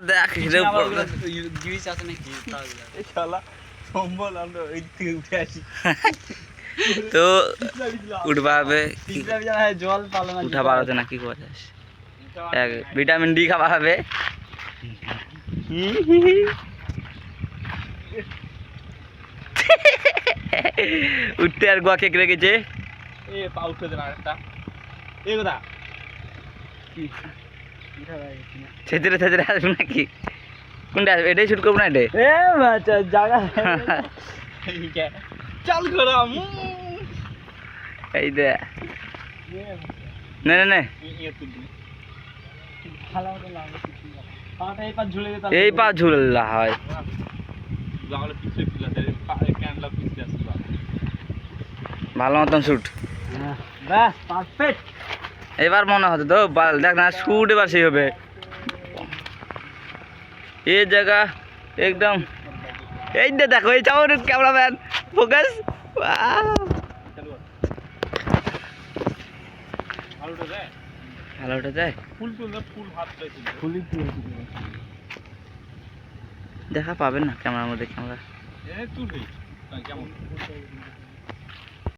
দেখ গ্রিস আছে নাকি এই শালা সম্বল আমরা ওই থেকে উঠে আসি তো উঠবা হবে জল পালো না উঠা পারছে না কি করছিস ভিটামিন ডি খাওয়া হবে উঠতে আর গোয়া কেক রেখেছে এ পা উঠে দেন আরেকটা এই কথা কি ছেচড়ে ছেচড়ে আসবে নাকি কোনটা আসবে এটাই শুট করবো না এটাই এ বাচ্চা জায়গা চাল করাম এই দে না না না এই পা ঝুলে যেত এই পা ঝুললা হয় লাগালে পিছে পিলাতে ক্যান্ডলা পিছে আসছে ভালো মতন শুট বাস পারফেক্ট এবার মনে হতো তো দেখ না শুট এবার সেই হবে এই জায়গা একদম এই যে দেখো এই চাও ক্যামেরাম্যান ফোকাস ভালোটা যায় ভালো ওটা যায় ফুল তুললে ফুল হাত চাইছে ফুলি দেখা পাবেন না ক্যামেরার মধ্যে ক্যামেরা এ তুলবি কেমন